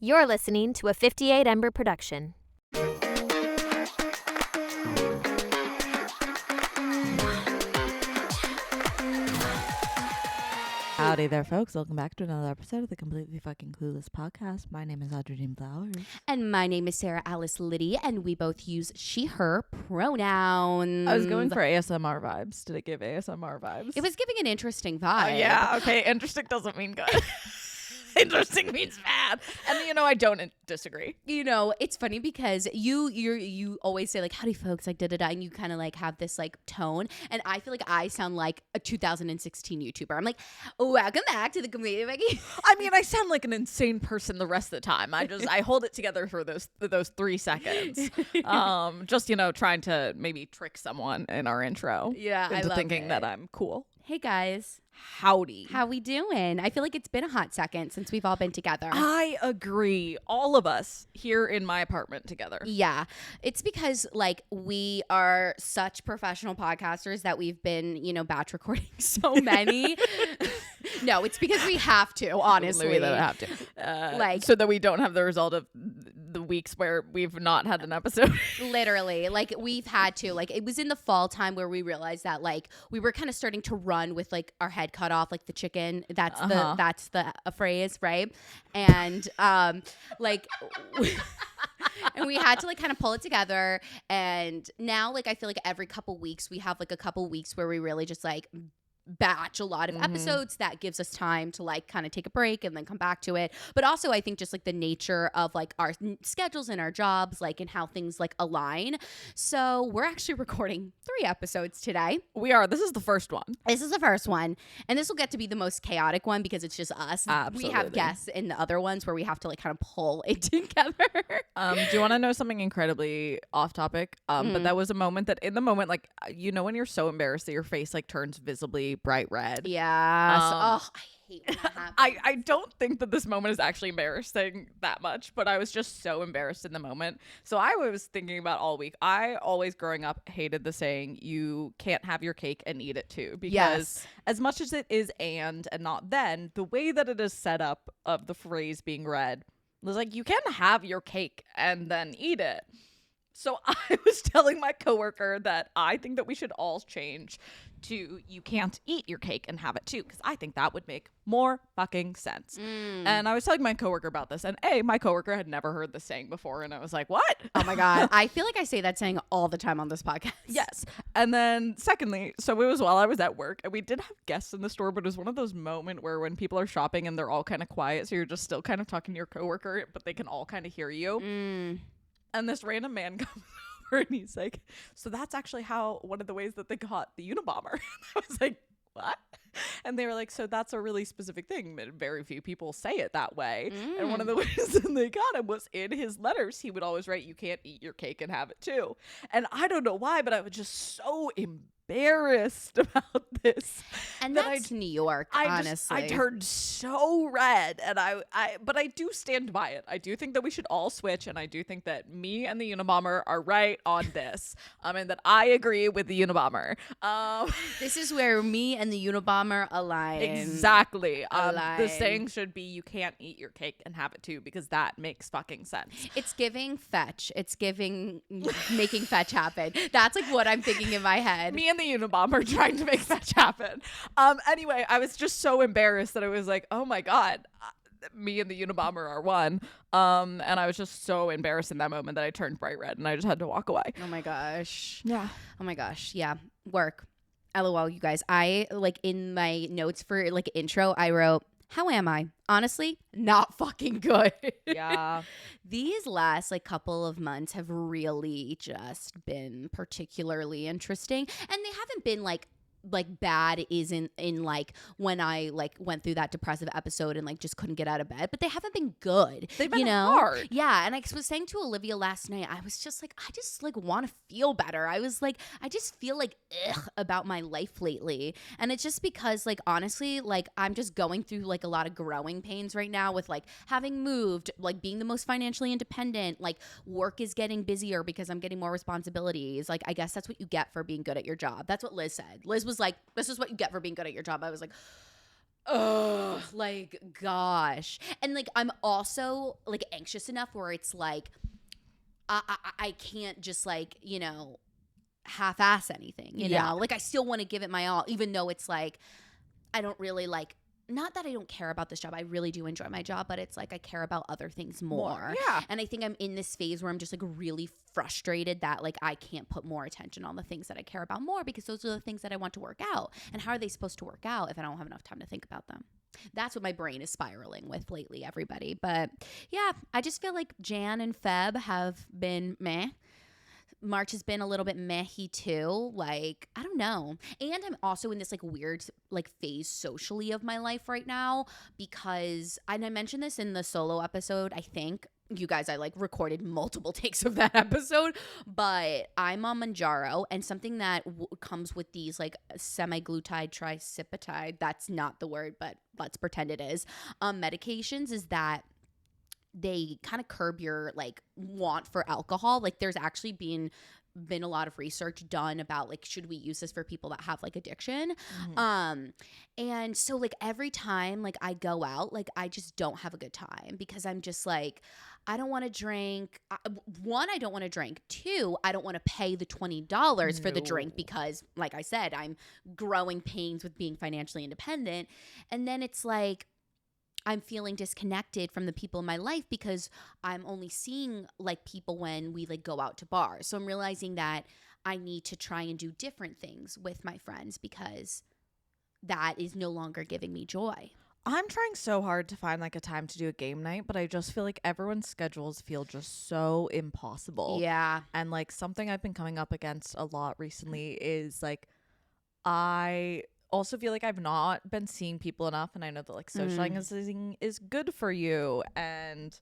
You're listening to a 58 Ember production. Howdy there, folks. Welcome back to another episode of the Completely Fucking Clueless podcast. My name is Audrey TT. And my name is Sarah Alice Liddy, and we both use she, her pronouns. I was going for ASMR vibes. Did it give ASMR vibes? It was giving an interesting vibe. Yeah, okay. Interesting doesn't mean good. Interesting means bad. And, you know, I don't disagree. You know, it's funny because you always say, like, howdy, folks, like, da-da-da, and you kind of, like, have this, like, tone. And I feel like I sound like a 2016 YouTuber. I'm like, welcome back to the Completely Fucking... I mean, I sound like an insane person the rest of the time. I hold it together for those 3 seconds. Just, you know, trying to maybe trick someone in our intro. Yeah, I into love thinking it. that I'm cool. Hey, guys. Howdy. How we doing? I feel like it's been a hot second since we've all been together. I agree. All of us here in my apartment together. Yeah. It's because, like, we are such professional podcasters that we've been, you know, batch recording so many. No, it's because we have to, honestly. We have to. Like, so that we don't have the result of the weeks where we've not had an episode. Literally. Like, we've had to. Like, it was in the fall time where we realized that, like, we were kind of starting to run with, like, our head cut off, like the chicken. That's the phrase, right? And like and we had to, like, kind of pull it together. And now, like, I feel like every couple weeks we have, like, a couple weeks where we really just, like, batch a lot of episodes. That gives us time to, like, kind of take a break and then come back to it. But also, I think just, like, the nature of, like, our schedules and our jobs, like, and how things, like, align. So we're actually recording 3 episodes today. We are. This is the first one. This is the first one, and this will get to be the most chaotic one because it's just us. Absolutely. We have guests in the other ones where we have to, like, kind of pull it together. Do you want to know something incredibly off topic? But that was a moment that, in the moment, like, you know, when you're so embarrassed that your face, like, turns visibly bright red. Yes. I hate when that happens. I don't think that this moment is actually embarrassing that much, but I was just so embarrassed in the moment. So I was thinking about all week. I always, growing up, hated the saying, you can't have your cake and eat it too. Because as much as it is and not then, the way that it is set up of the phrase being read was like, you can have your cake and then eat it. So I was telling my coworker that I think that we should all change to you can't eat your cake and have it too, because I think that would make more fucking sense. And I was telling my coworker about this, and my coworker had never heard this saying before, and I was like, what? Oh my God. I feel like I say that saying all the time on this podcast. Yes. And then secondly, so it was while I was at work, and we did have guests in the store, but it was one of those moments where when people are shopping and they're all kind of quiet, so you're just still kind of talking to your coworker, but they can all kind of hear you. And this random man comes over and he's like, so that's actually one of the ways that they got the Unabomber. I was like, what? And they were like, so that's a really specific thing. Very few people say it that way. And one of the ways that they got him was in his letters. He would always write, you can't eat your cake and have it too. And I don't know why, but I was just so embarrassed about this. And that's New York, honestly. I turned so red, and but I do stand by it. I do think that we should all switch, and I do think that me and the Unabomber are right on this. And that I agree with the Unabomber. This is where me and the Unabomber align. Exactly. The saying should be, you can't eat your cake and have it too, because that makes fucking sense. It's giving fetch. It's giving making fetch happen. That's, like, what I'm thinking in my head. Me and the Unabomber trying to make fetch happen. Anyway, I was just so embarrassed that I was like, oh my God, me and the Unabomber are one. And I was just so embarrassed in that moment that I turned bright red and I just had to walk away. Oh my gosh. Yeah. Oh my gosh. Yeah. Work. LOL, you guys. I, like, in my notes for, like, intro, I wrote, how am I? Honestly, not fucking good. Yeah. These last, like, couple of months have really just been particularly interesting. And they haven't been, like bad isn't in, like, when I, like, went through that depressive episode and, like, just couldn't get out of bed, but they haven't been good. They've been hard. Yeah. And I was saying to Olivia last night, I was just like, I just, like, want to feel better. I was like, I just feel like about my life lately. And it's just because, like, honestly, like, I'm just going through, like, a lot of growing pains right now with, like, having moved, like, being the most financially independent, like, work is getting busier because I'm getting more responsibilities. Like, I guess that's what you get for being good at your job. That's what Liz said. Liz was like, this is what you get for being good at your job. I was like, Ugh, like, gosh. And like, I'm also like anxious enough where it's like, I can't just like, half-ass anything, like I still want to give it my all, even though it's like, I don't really like, not that I don't care about this job. I really do enjoy my job, but it's like I care about other things more. Yeah. And I think I'm in this phase where I'm just like really frustrated that like I can't put more attention on the things that I care about more, because those are the things that I want to work out. And how are they supposed to work out if I don't have enough time to think about them? That's what my brain is spiraling with lately, everybody. But yeah, I just feel like Jan and Feb have been meh. March has been a little bit meh-y too. Like, I don't know. And I'm also in this like weird like phase socially of my life right now, because, and I mentioned this in the solo episode, I think. You guys, I like recorded multiple takes of that episode, but I'm on Manjaro, and something that comes with these like semi-glutide tricipitide, that's not the word, but let's pretend it is, medications, is that they kind of curb your like want for alcohol. Like there's actually been a lot of research done about like, should we use this for people that have like addiction? And so like every time like I go out, like I just don't have a good time, because I'm just like, I don't want to drink. One, I don't want to drink. Two, I don't want to pay the $20 for the drink, because like I said, I'm growing pains with being financially independent. And then it's like, I'm feeling disconnected from the people in my life, because I'm only seeing like people when we like go out to bars. So I'm realizing that I need to try and do different things with my friends, because that is no longer giving me joy. I'm trying so hard to find like a time to do a game night, but I just feel like everyone's schedules feel just so impossible. Yeah. And like something I've been coming up against a lot recently is like, I also feel like I've not been seeing people enough, and I know that like socializing is good for you. And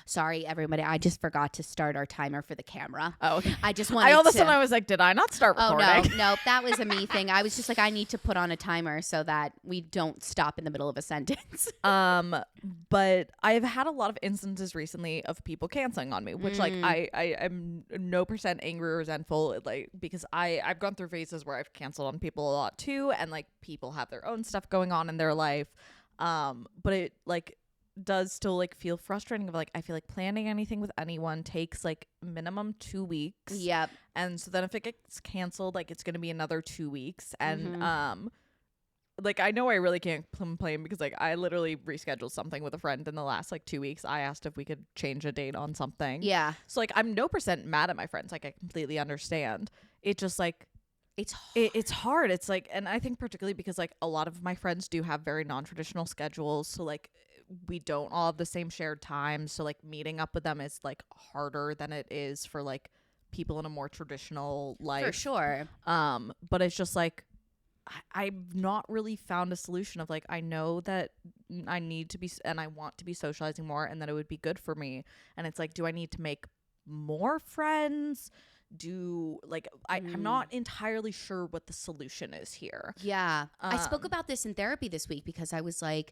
sorry, everybody, I just forgot to start our timer for the camera. Oh, okay. I just wanted all of a sudden I was like, did I not start recording? Oh no, that was a me thing. I was just like, I need to put on a timer so that we don't stop in the middle of a sentence. But I've had a lot of instances recently of people canceling on me, which like I am no % angry or resentful, like, because I've gone through phases where I've canceled on people a lot too, and like people have their own stuff going on in their life. But it like does still like feel frustrating of like, I feel like planning anything with anyone takes like minimum 2 weeks. Yep. And so then if it gets canceled, like it's gonna be another 2 weeks. And like I know I really can't complain, because like I literally rescheduled something with a friend in the last like 2 weeks. I asked if we could change a date on something. Yeah. So like I'm no % mad at my friends. Like I completely understand. It just like it's hard. It's hard. It's like, and I think particularly because like a lot of my friends do have very non-traditional schedules, so like we don't all have the same shared time, so like meeting up with them is like harder than it is for like people in a more traditional life. For sure. But it's just like I've not really found a solution of like, I know that I need to be and I want to be socializing more, and that it would be good for me, and it's like, do I need to make more friends? I'm not entirely sure what the solution is here. Yeah. I spoke about this in therapy this week, because I was like,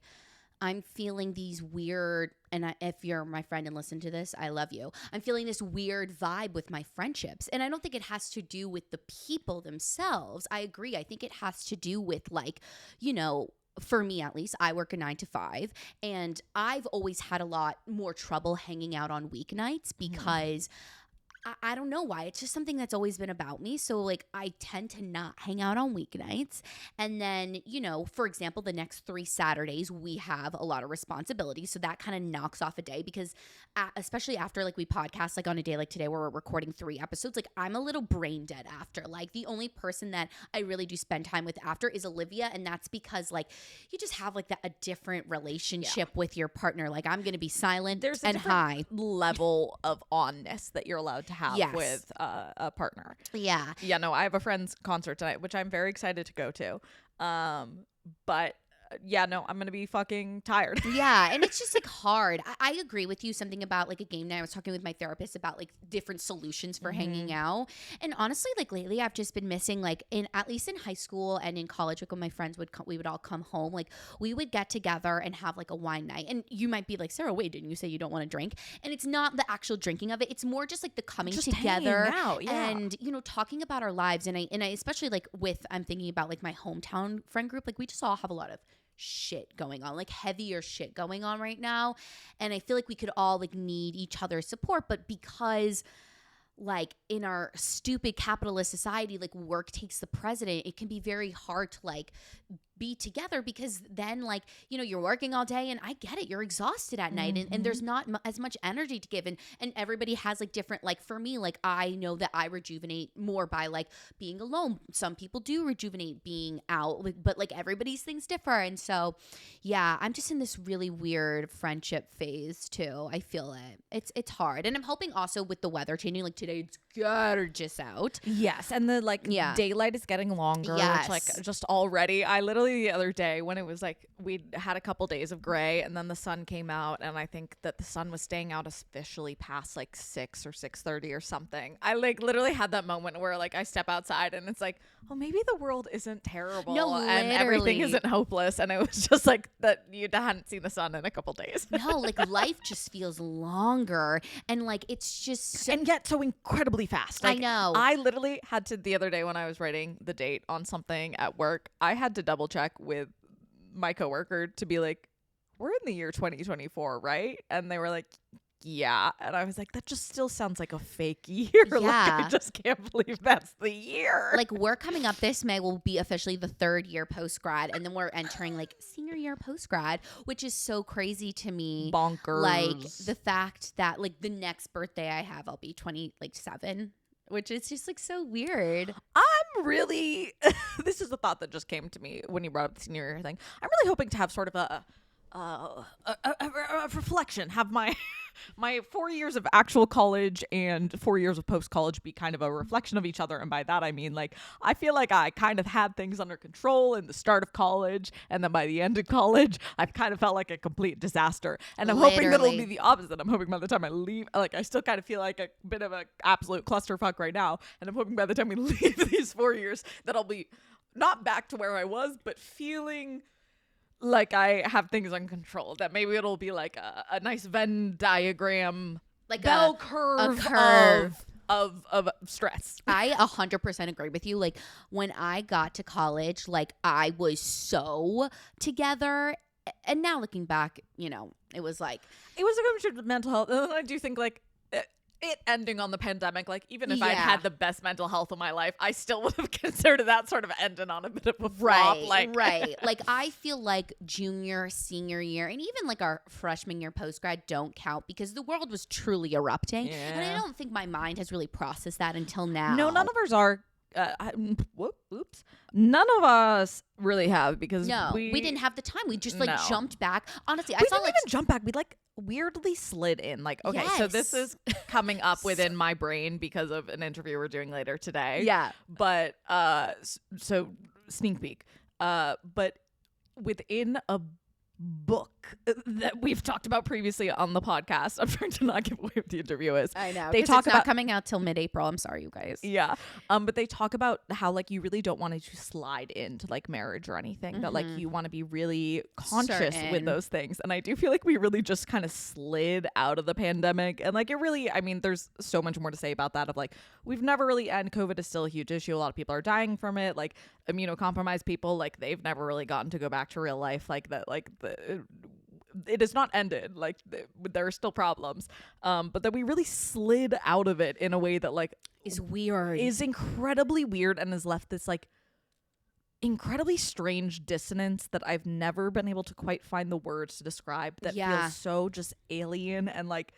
I'm feeling these weird, and if you're my friend and listen to this, I love you. I'm feeling this weird vibe with my friendships. And I don't think it has to do with the people themselves. I agree. I think it has to do with like, for me at least, I work a 9 to 5, and I've always had a lot more trouble hanging out on weeknights, because I don't know why. It's just something that's always been about me. So like I tend to not hang out on weeknights. And then, for example, the next 3 Saturdays, we have a lot of responsibilities. So that kind of knocks off a day, because especially after like we podcast like on a day like today where we're recording 3 episodes, like I'm a little brain dead after. Like the only person that I really do spend time with after is Olivia. And that's because like you just have like a different relationship with your partner. Like I'm going to be silent and high level of onness that you're allowed to have with a partner. Yeah. Yeah, no, I have a friend's concert tonight, which I'm very excited to go to. But yeah, no, I'm going to be fucking tired. Yeah. And it's just like hard. I agree with you. Something about like a game night. I was talking with my therapist about like different solutions for hanging out. And honestly, like lately I've just been missing like at least in high school and in college, like when my friends we would all come home, like we would get together and have like a wine night. And you might be like, Sarah, wait, didn't you say you don't want to drink? And it's not the actual drinking of it. It's more just like the coming just together out, and, talking about our lives. And I especially like I'm thinking about like my hometown friend group, like we just all have a lot of shit going on, like heavier shit going on right now. And I feel like we could all like need each other's support, but because like in our stupid capitalist society, like work takes the precedent, it can be very hard to like be together, because then like, you know, you're working all day, and I get it, you're exhausted at night, and there's not as much energy to give, and everybody has like different, like for me, like I know that I rejuvenate more by like being alone. Some people do rejuvenate being out, like, but like everybody's things differ. And so yeah, I'm just in this really weird friendship phase too. I feel it's hard, and I'm hoping also with the weather changing, like today it's gorgeous out. Yes, and the like daylight is getting longer. Yes. Which, like just already, I literally the other day when it was like we'd had a couple days of gray, and then the sun came out, and I think that the sun was staying out officially past like 6 or 6:30 or something. I like literally had that moment where like I step outside and it's like, oh, maybe the world isn't terrible, No, and everything literally. isn't hopeless, and it was just like that you hadn't seen the sun in a couple days. No, like life just feels longer, and like it's just so, and yet so incredibly fast. Like, I know. I literally had to, the other day when I was writing the date on something at work, I had to double check with my coworker to be like, we're in the year 2024, right? And they were like, yeah. And I was like, that just still sounds like a fake year. Like, Yeah. I just can't believe that's the year. like we're coming up, this May will be officially the 3rd year post-grad, and then we're entering like senior year post-grad, which is so crazy to me. Bonkers. Like the fact that like the next birthday I have, I'll be 27, which is just like so weird. I'm really, this is a thought that just came to me when you brought up the senior year thing. I'm really hoping to have sort of a reflection, have my 4 years of actual college and 4 years of post college be kind of a reflection of each other. And by that I mean, like, I feel like I kind of had things under control in the start of college, and then by the end of college I've kind of felt like a complete disaster, and I'm hoping that it'll be the opposite. I'm hoping by the time I leave, like, I still kind of feel like a bit of a absolute clusterfuck right now, and I'm hoping by the time we leave these 4 years that I'll be not back to where I was, but feeling like I have things under control, that maybe it'll be like a nice Venn diagram, Like bell a curve of stress. I 100% agree with you. Like when I got to college, like I was so together, and now looking back, you know, it was like, It was a good with mental health, and I do think like it ending on the pandemic, like even if I'd had the best mental health of my life, I still would have considered that sort of ending on a bit of a flop. Right. Like I feel like junior, senior year, and even like our freshman year post-grad don't count, because the world was truly erupting. Yeah. And I don't think my mind has really processed that until now. No, none of ours are. Oops. None of us really have, because we didn't have the time. We just like jumped back. Honestly, I we saw didn't like even jump back. We like weirdly slid in. Like, okay, so this is coming up within my brain because of an interview we're doing later today. Yeah. But so sneak peek. But within a book that we've talked about previously on the podcast, I'm trying to not give away what the interview is. I know. They talk it's about not coming out till mid-April. I'm sorry, you guys. Yeah. But they talk about how like you really don't want to slide into like marriage or anything, that like you want to be really conscious with those things. And I do feel like we really just kind of slid out of the pandemic, and like it really, I mean, there's so much more to say about that, of like we've never really, and COVID is still a huge issue. A lot of people are dying from it, like immunocompromised people, like they've never really gotten to go back to real life, like that, like it is not ended, like there are still problems, but that we really slid out of it in a way that like Is weird. is incredibly weird, and has left this like incredibly strange dissonance that I've never been able to quite find the words to describe, that feels so just alien, and like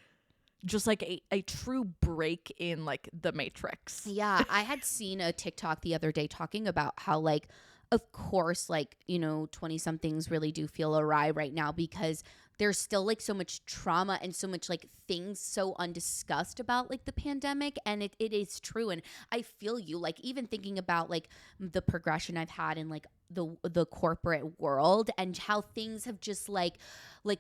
just like a true break in like the Matrix. Yeah, I had seen a TikTok the other day talking about how like, of course, like, 20-somethings really do feel awry right now, because there's still like so much trauma and so much like things so undiscussed about like the pandemic. And it is true. And I feel you, like even thinking about like the progression I've had in like the corporate world, and how things have just like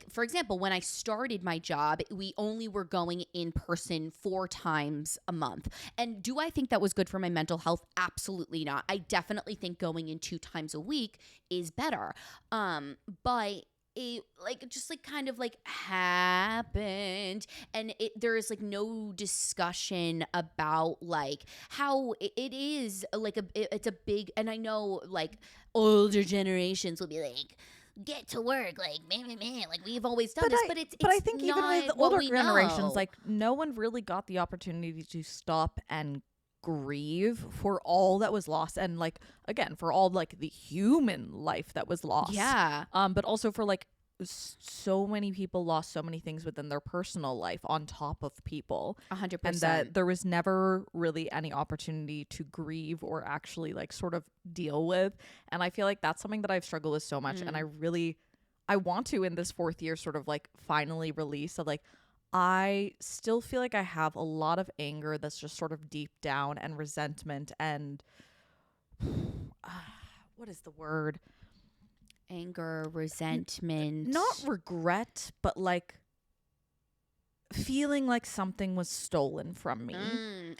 for example, when I started my job, we only were going in person 4 times a month. And do I think that was good for my mental health? Absolutely not. I definitely think going in 2 times a week is better. But it like just like kind of like happened, and there is like no discussion about like how it is like it's a big, and I know like older generations will be like, get to work, like man, like we've always done this, but it's I think even with the older generations, know. like no one really got the opportunity to stop and grieve for all that was lost, and like again for all like the human life that was lost. Yeah. But also for like so many people lost so many things within their personal life on top of people 100%. and that there was never really any opportunity to grieve or actually like sort of deal with. And I feel like that's something that I've struggled with so much, and I want to in this 4th year sort of like finally release that like I still feel like I have a lot of anger that's just sort of deep down, and resentment, and what is the word? Anger, resentment. Not regret, but like feeling like something was stolen from me.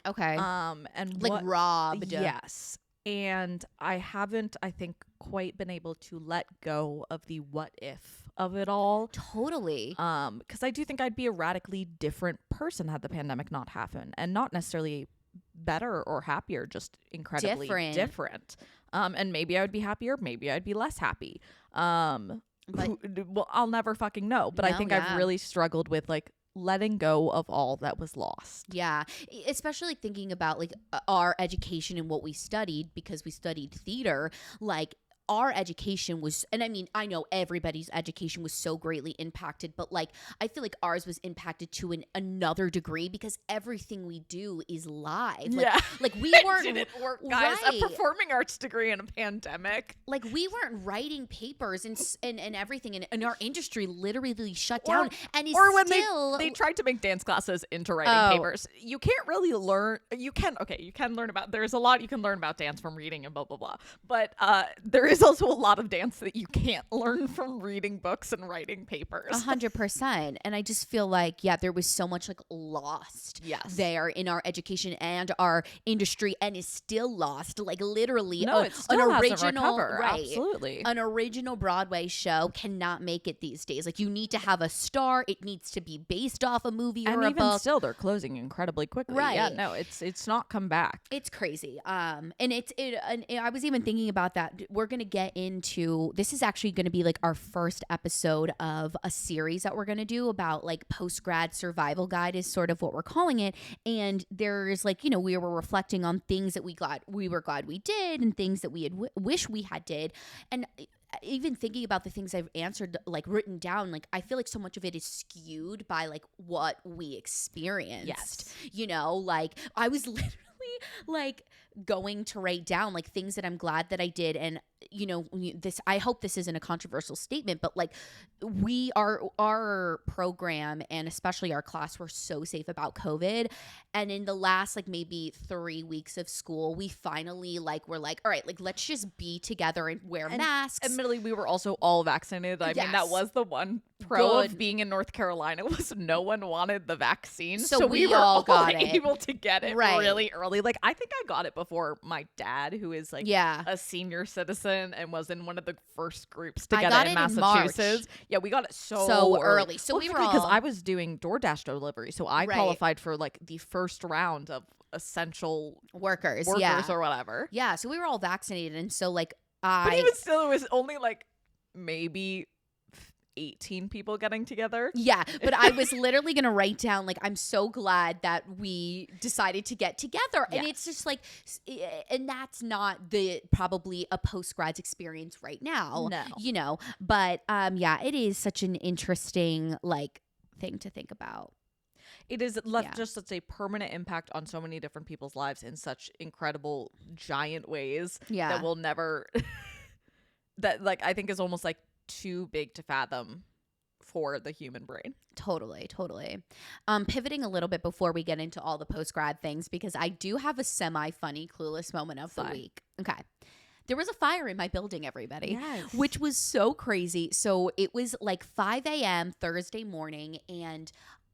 Okay. And like robbed. Yes. And I haven't, I think, quite been able to let go of the what if of it all. Totally. Because I do think I'd be a radically different person had the pandemic not happened, and not necessarily better or happier, just incredibly different. And maybe I would be happier, maybe I'd be less happy. Well, I'll never fucking know. But I think I've really struggled with like letting go of all that was lost. Yeah, especially like thinking about like our education and what we studied, because we studied theater. Like our education was, and I mean, I know everybody's education was so greatly impacted, but like I feel like ours was impacted to another degree because everything we do is live. Like, like we weren't didn't work, guys. Right. A performing arts degree in a pandemic. Like we weren't writing papers and everything, and our industry literally shut down. And or when still, they tried to make dance classes into writing papers. You can't really learn. You can learn about. There's a lot you can learn about dance from reading and blah blah blah. But there is also a lot of dance that you can't learn from reading books and writing papers. 100%. And I just feel like, there was so much like lost there in our education and our industry, and is still lost. Like literally, it still an hasn't original, recovered. right? Absolutely, an original Broadway show cannot make it these days. Like you need to have a star. It needs to be based off a movie or a book. And even still, they're closing incredibly quickly. Right? Yeah, no, it's not come back. It's crazy. And I was even thinking about that. We're gonna get into, this is actually going to be like our first episode of a series that we're going to do about like post-grad survival guide is sort of what we're calling it. And there's like, we were reflecting on things that we were glad we did, and things that we had wish we had did. And even thinking about the things I've answered, like written down, like I feel like so much of it is skewed by like what we experienced. Like I was literally like going to write down like things that I'm glad that I did. And this, I hope this isn't a controversial statement, but like our program and especially our class were so safe about COVID. And in the last like maybe 3 weeks of school, we finally were like, all right, like let's just be together and wear masks. Admittedly, we were also all vaccinated. I mean, that was the one pro of being in North Carolina, was no one wanted the vaccine. So we were all able to get it really early. Like I think I got it before my dad, who is like a senior citizen and was in one of the first groups to get it in Massachusetts. Yeah, we got it so early. So we were all, because I was doing DoorDash delivery, so I qualified for like the first round of essential workers or whatever. Yeah, so we were all vaccinated, and so like but even still, it was only like maybe 18 people getting together. Yeah, but I was literally gonna write down like, I'm so glad that we decided to get together. And it's just like, and that's not probably a post-grad experience right now. No. But it is such an interesting like thing to think about. It is left just such a permanent impact on so many different people's lives in such incredible giant ways that will never that like I think is almost like too big to fathom for the human brain. Totally. Pivoting a little bit before we get into all the post-grad things, because I do have a semi-funny Clueless moment of the week. Okay. There was a fire in my building, everybody, which was so crazy. So it was like 5 a.m. Thursday morning, and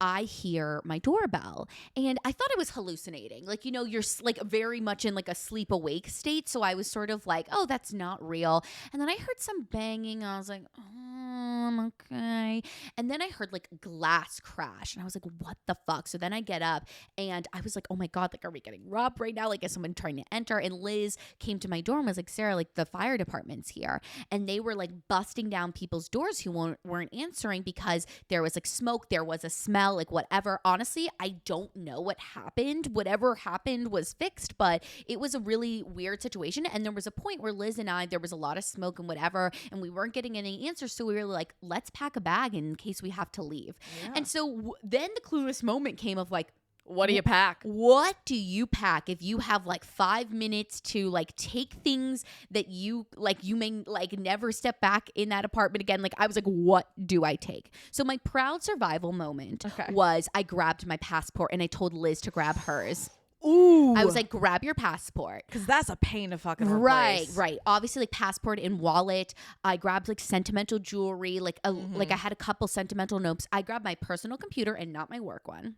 I hear my doorbell, and I thought I was hallucinating. Like, you're like very much in like a sleep awake state. So I was sort of like, oh, that's not real. And then I heard some banging. I was like, oh, okay. And then I heard like glass crash, and I was like, what the fuck? So then I get up, and I was like, oh my God, like, are we getting robbed right now? Like, is someone trying to enter? And Liz came to my door and was like, Sarah, like, the fire department's here. And they were like busting down people's doors who weren't answering because there was like smoke, there was a smell, like whatever. Honestly, I don't know what happened. Whatever happened was fixed, but it was a really weird situation. And there was a point where Liz and I, there was a lot of smoke and whatever, and we weren't getting any answers. So we were like, let's pack a bag in case we have to leave. Yeah. And so then the Clueless moment came of like, what do you pack? What do you pack if you have like 5 minutes to like take things that you may like never step back in that apartment again? Like, I was like, what do I take? So my proud survival moment was I grabbed my passport and I told Liz to grab hers. Ooh. I was like, grab your passport. Because that's a pain to fucking replace. Right. Obviously, like passport and wallet. I grabbed like sentimental jewelry. Like I had a couple sentimental notes. I grabbed my personal computer and not my work one.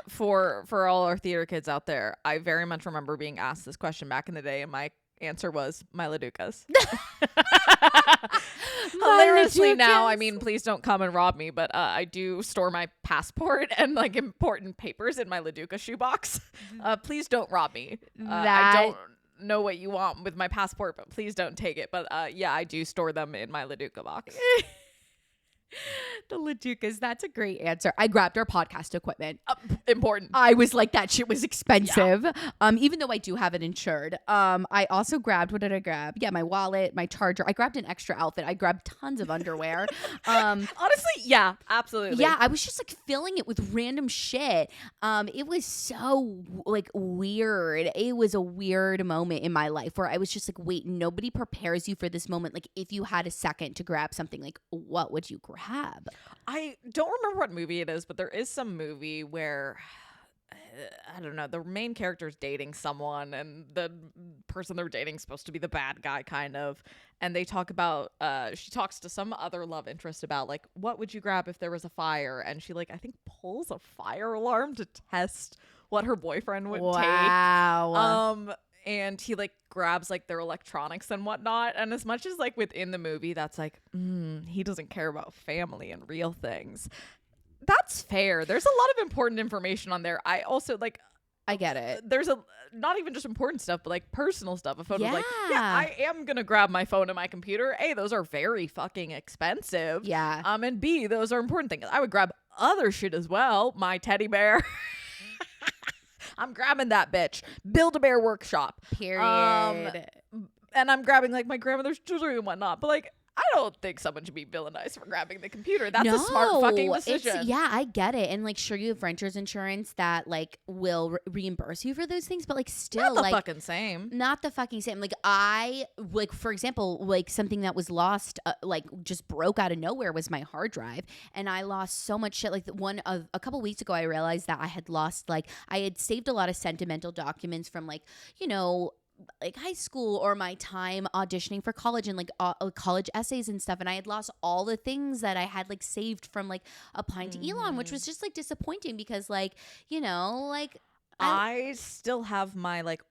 For all our theater kids out there, I very much remember being asked this question back in the day, and my answer was my Laducas. Hilariously now, I mean, please don't come and rob me, but I do store my passport and like important papers in my Laduca shoebox. Please don't rob me. I don't know what you want with my passport, but please don't take it. But yeah, I do store them in my Laduca box. The Laducas, that's a great answer. I grabbed our podcast equipment. Important. I was like, that shit was expensive. Yeah. Even though I do have it insured. I also grabbed, what did I grab? Yeah, my wallet, my charger. I grabbed an extra outfit. I grabbed tons of underwear. Honestly, yeah, absolutely. Yeah, I was just like filling it with random shit. It was so like weird. It was a weird moment in my life where I was just like, wait, nobody prepares you for this moment. Like, if you had a second to grab something, like, what would you grab? I don't remember what movie it is, but there is some movie where I don't know, the main character is dating someone and the person they're dating is supposed to be the bad guy kind of, and they talk about she talks to some other love interest about like, what would you grab if there was a fire, and she like I think pulls a fire alarm to test what her boyfriend would take. And he like grabs like their electronics and whatnot. And as much as like within the movie, that's like, he doesn't care about family and real things. That's fair. There's a lot of important information on there. I also like, I get it. There's a not even just important stuff, but like personal stuff. A photo like, yeah, I am going to grab my phone and my computer. A, those are very fucking expensive. Yeah. And B, those are important things. I would grab other shit as well. My teddy bear. I'm grabbing that bitch. Build-A-Bear Workshop. Period. And I'm grabbing like my grandmother's jewelry and whatnot. But like, I don't think someone should be villainized for grabbing the computer. That's a smart fucking decision. Yeah, I get it. And like, sure, you have renter's insurance that like will reimburse you for those things, but like still not the fucking same. Not the fucking same. Like I like, for example, like something that was lost, like just broke out of nowhere was my hard drive, and I lost so much shit. Like a couple weeks ago, I realized that I had lost like I had saved a lot of sentimental documents from like like high school or my time auditioning for college and like college essays and stuff, and I had lost all the things that I had like saved from like applying to Elon, which was just like disappointing because like like I still have my like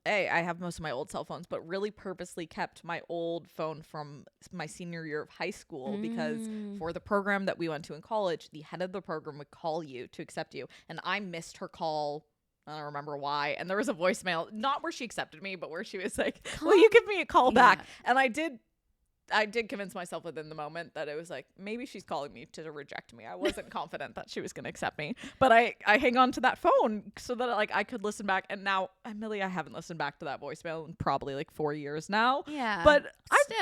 I have most of my old cell phones, but really purposely kept my old phone from my senior year of high school because for the program that we went to in college, the head of the program would call you to accept you, and I missed her call. I don't remember why. And there was a voicemail, not where she accepted me, but where she was like, will you give me a call back? And I did convince myself within the moment that it was like, maybe she's calling me to reject me. I wasn't confident that she was going to accept me. But I hang on to that phone so that like I could listen back. And now, Millie, I haven't listened back to that voicemail in probably like 4 years now. Yeah. But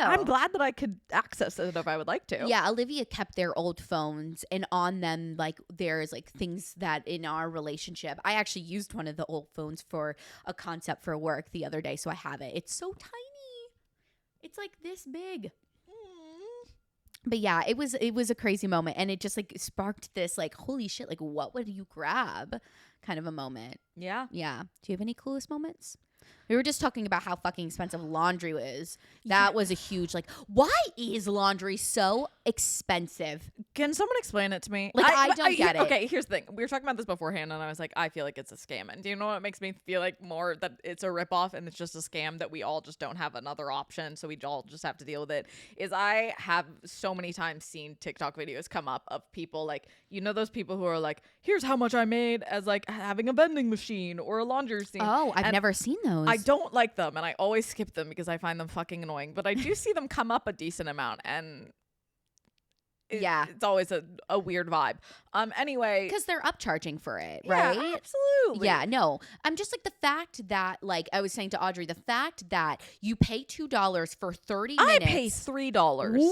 I'm glad that I could access it if I would like to. Yeah, Olivia kept their old phones, and on them, like, there's like things that in our relationship, I actually used one of the old phones for a concept for work the other day. So I have it. It's so tiny. It's like this big. But yeah, it was a crazy moment, and it just like sparked this like, holy shit, like what would you grab kind of a moment. Yeah. Yeah. Do you have any Clueless moments? We were just talking about how fucking expensive laundry is. That was a huge like, why is laundry so expensive. Can someone explain it to me? Like, I don't get it. Okay, here's the thing. We were talking about this beforehand, and I was like, I feel like it's a scam. And do you know what makes me feel like more that it's a ripoff and it's just a scam that we all just don't have another option, so we all just have to deal with it? Is I have so many times seen TikTok videos come up of people like, you know, those people who are like, here's how much I made as like having a vending machine or a laundry machine. Oh, I've never seen those. I don't like them, and I always skip them because I find them fucking annoying. But I do see them come up a decent amount, and it's always a weird vibe. Anyway, because they're upcharging for it, yeah, right? Absolutely. Yeah, no. I'm just like the fact that, like I was saying to Audrey, the fact that you pay $2 for 30 minutes. I pay $3. Whoa!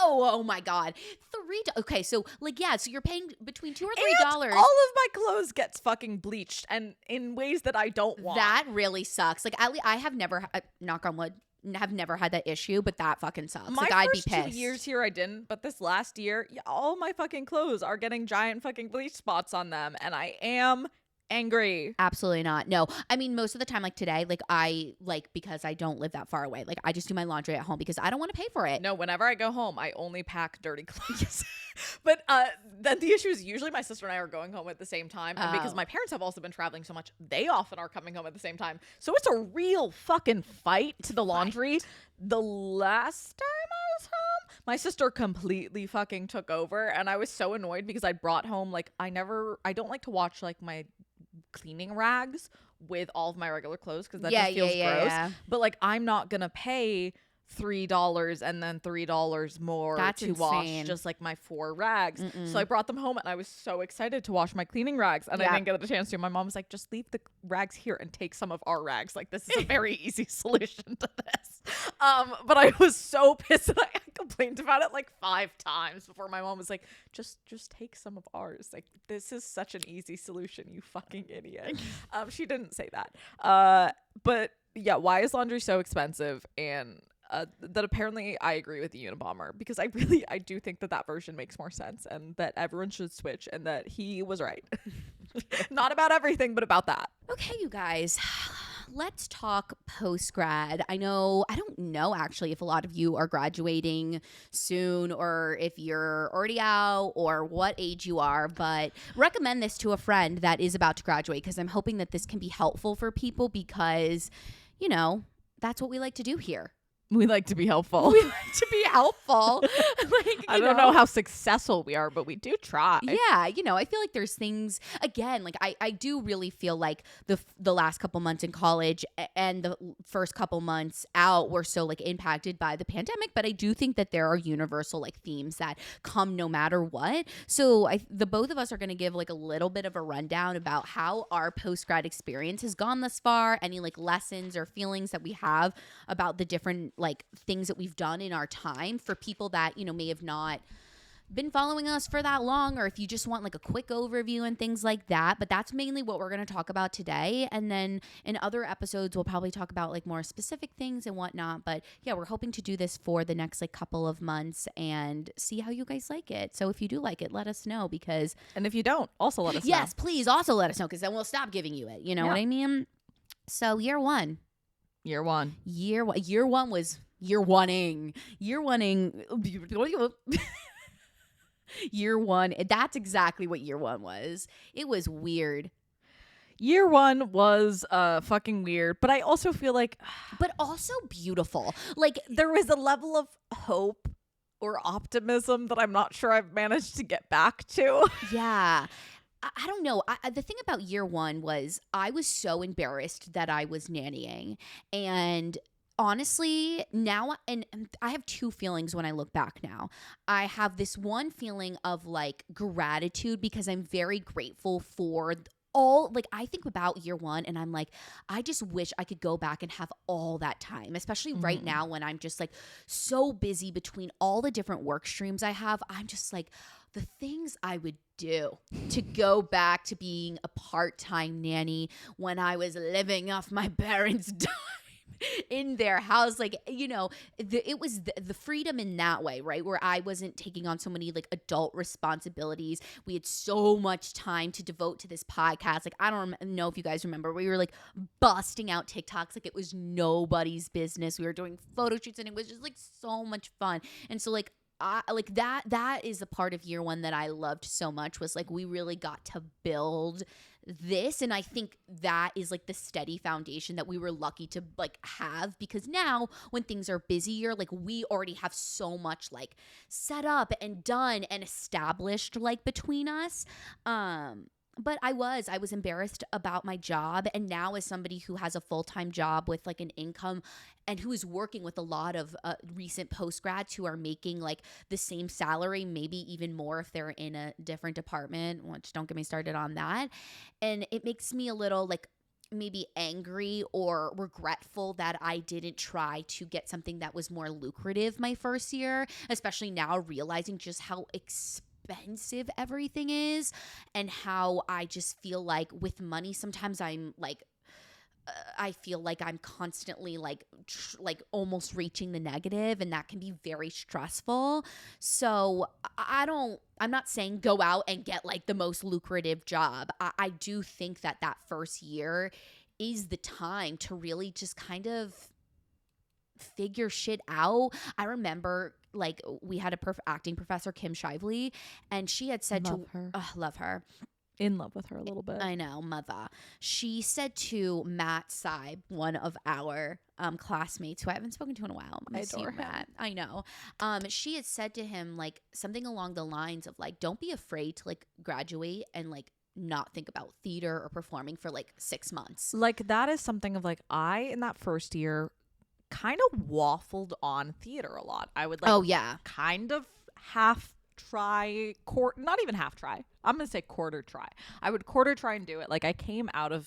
Oh my God, $3. Okay, so like so you're paying between $2 or $3. All of my clothes gets fucking bleached, and in ways that I don't want. That really sucks. Like I have never, knock on wood, have never had that issue, but that fucking sucks. My like I'd be first pissed. 2 years here I didn't, but this last year, all my fucking clothes are getting giant fucking bleach spots on them, and I am angry. Absolutely not. No, I mean, most of the time, like today, like I because I don't live that far away, like I just do my laundry at home because I don't want to pay for it. No, whenever I go home, I only pack dirty clothes. But then the issue is usually my sister and I are going home at the same time, and because my parents have also been traveling so much, they often are coming home at the same time. So it's a real fucking fight to the laundry. The last time I was home, my sister completely fucking took over, and I was so annoyed because I brought home like I don't like to watch like my cleaning rags with all of my regular clothes because that just feels gross. Yeah. But like I'm not gonna pay $3 and then $3 more That's to insane. wash just like my 4 rags. So I brought them home, and I was so excited to wash my cleaning rags, and I didn't get the chance to. My mom was like, just leave the rags here and take some of our rags. Like, this is a very easy solution to this. But I was so pissed that I complained about it like 5 times before my mom was like, just take some of ours. Like, this is such an easy solution, you fucking idiot. She didn't say that. But yeah, why is laundry so expensive? And that apparently I agree with the Unabomber, because I do think that version makes more sense, and that everyone should switch, and that he was right. Not about everything, but about that. Okay, you guys, let's talk post-grad. I don't know actually if a lot of you are graduating soon, or if you're already out, or what age you are, but recommend this to a friend that is about to graduate, because I'm hoping that this can be helpful for people, because, you know, that's what we like to do here. We like to be helpful. We like to be helpful. Like, I don't know how successful we are, but we do try. Yeah, you know, I feel like there's things, again, like I do really feel like the last couple months in college and the first couple months out were so like impacted by the pandemic, but I do think that there are universal like themes that come no matter what. So the both of us are going to give like a little bit of a rundown about how our post-grad experience has gone thus far, any like lessons or feelings that we have about the different like things that we've done in our time, for people that, you know, may have not been following us for that long, or if you just want like a quick overview and things like that. But that's mainly what we're going to talk about today, and then in other episodes we'll probably talk about like more specific things and whatnot. But yeah, we're hoping to do this for the next like couple of months and see how you guys like it. So if you do like it, let us know, because and if you don't, also let us know. Yes, please also let us know, because then we'll stop giving you it, you know what I mean? So year one was year one-ing. Year one, that's exactly what year one was. It was weird. Year one was fucking weird, but I also feel like but also beautiful. Like there was a level of hope or optimism that I'm not sure I've managed to get back to. Yeah. I don't know. The thing about year one was I was so embarrassed that I was nannying. And honestly, now, and I have two feelings when I look back now. I have this one feeling of like gratitude, because I'm very grateful for all, like, I think about year one and I'm like, I just wish I could go back and have all that time, especially right now when I'm just like so busy between all the different work streams I have. I'm just like, the things I would do to go back to being a part-time nanny when I was living off my parents' dime in their house. Like, you know, it was the freedom in that way, right? Where I wasn't taking on so many like adult responsibilities. We had so much time to devote to this podcast. Like, I don't know if you guys remember, we were like busting out TikToks like it was nobody's business. We were doing photo shoots and it was just like so much fun. And so like, like that is a part of year one that I loved so much, was like we really got to build this. And I think that is like the steady foundation that we were lucky to like have, because now when things are busier, like we already have so much like set up and done and established like between us. But I was embarrassed about my job. And now, as somebody who has a full-time job with like an income and who is working with a lot of recent post-grads who are making like the same salary, maybe even more if they're in a different department, which don't get me started on that. And it makes me a little like maybe angry or regretful that I didn't try to get something that was more lucrative my first year, especially now realizing just how expensive everything is, and how I just feel like with money sometimes I'm like I feel like I'm constantly like almost reaching the negative, and that can be very stressful. So I'm not saying go out and get like the most lucrative job. I do think that first year is the time to really just kind of figure shit out. I remember like we had a acting professor, Kim Shively, and she had said love her. In love with her a little bit. I know, mother. She said to Matt Seib, one of our classmates who I haven't spoken to in a while. I adore him. Matt. I know. She had said to him like something along the lines of like, don't be afraid to like graduate and like not think about theater or performing for like 6 months. Like that is something of like, I in that first year kind of waffled on theater a lot. I would like kind of half try, not even half try. I'm gonna say quarter try. I would quarter try and do it. Like I came out of,